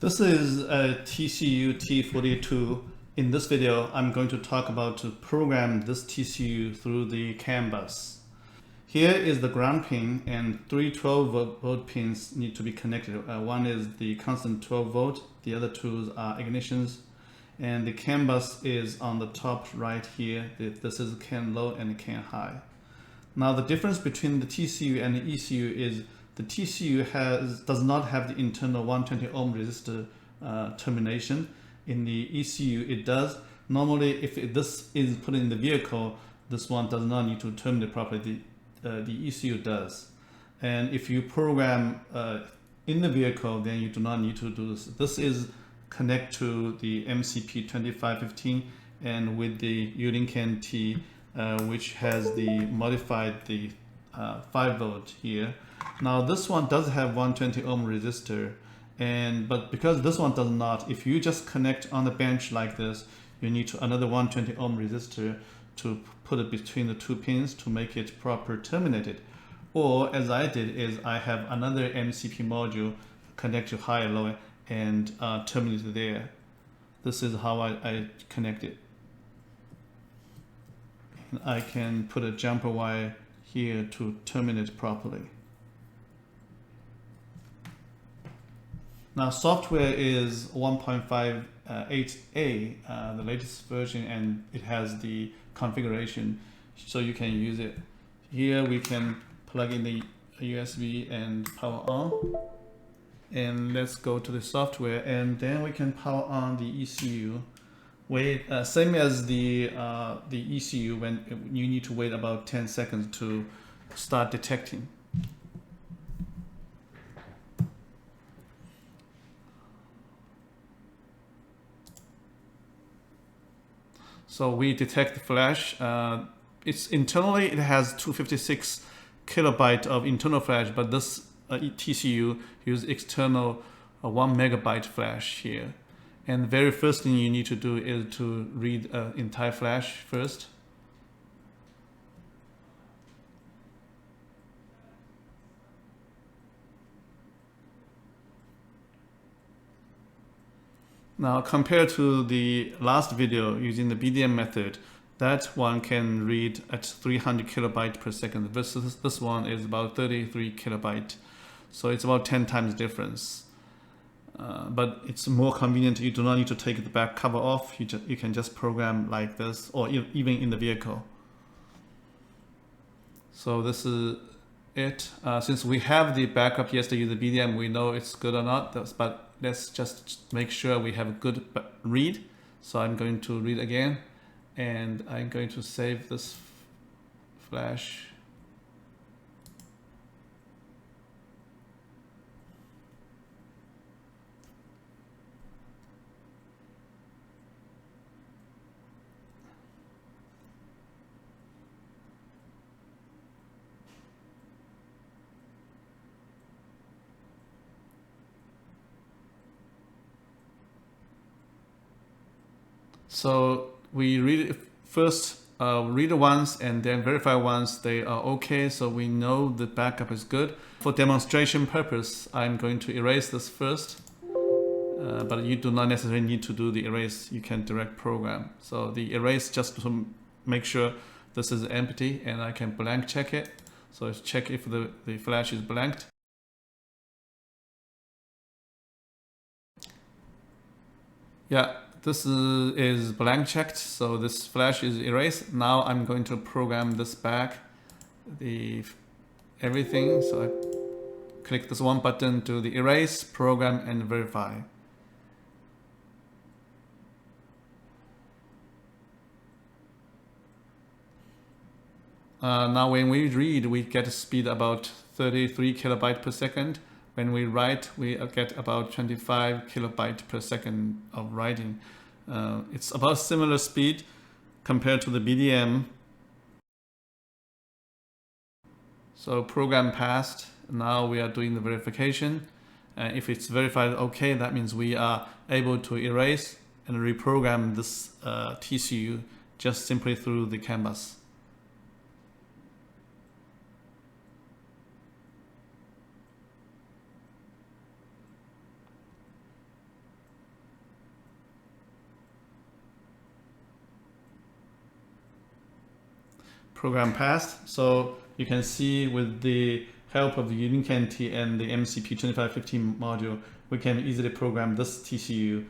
This is a TCU T42. In this video, I'm going to talk about to program this TCU through the Canbus. Here is the ground pin, and three 12-volt pins need to be connected. One is the constant 12 volt, the other two are ignitions, and the Canbus is on the top right here. This is CAN low and CAN high. Now the difference between the TCU and the ECU is the TCU does not have the internal 120 ohm resistor termination. In the ECU it does. Normally if this is put in the vehicle, this one does not need to terminate properly. The ECU does. And if you program in the vehicle, then you do not need to do this. This is connect to the MCP 2515 and with the Ulincan T which has the modified the 5 volt here. Now this one does have 120 ohm resistor, but because this one does not, if you just connect on the bench like this, you need another 120 ohm resistor to put it between the two pins to make it proper terminated. Or as I did is I have another MCP module connect to high and low and terminate it there. This is how I connect it. I can put a jumper wire here to terminate properly. Now software is 1.58a, the latest version, and it has the configuration so you can use it. Here we can plug in the USB and power on. And let's go to the software, and then we can power on the ECU. Wait, same as the ECU, when you need to wait about 10 seconds to start detecting. So we detect the flash. It's internally it has 256 kilobyte of internal flash, but this TCU uses external 1 megabyte flash here. And the very first thing you need to do is to read entire flash first. Now compared to the last video using the BDM method, that one can read at 300 kilobyte per second versus this one is about 33 kilobyte. So it's about 10 times difference. But it's more convenient. You do not need to take the back cover off. You can just program like this, or even in the vehicle. So this is it. Since we have the backup yesterday, the BDM, we know it's good or not. But let's just make sure we have a good read. So I'm going to read again, and I'm going to save this flash. So we read it first, read it once and then verify once they are okay, so we know the backup is good. For demonstration purpose, I'm going to erase this first, but you do not necessarily need to do the erase. You can direct program. So the erase just to make sure this is empty, and I can blank check it. So let's check if the flash is blanked. Yeah. This is blank checked, so this flash is erased. Now I'm going to program this back, everything. So I click this one button to the erase, program, and verify. Now when we read, we get a speed about 33 kilobyte per second. When we write, we get about 25 kilobyte per second of writing. It's about similar speed compared to the BDM. So program passed. Now we are doing the verification. If it's verified okay, that means we are able to erase and reprogram this TCU just simply through the Canbus. program passed. So you can see with the help of the Unicant and the MCP2515 module, we can easily program this TCU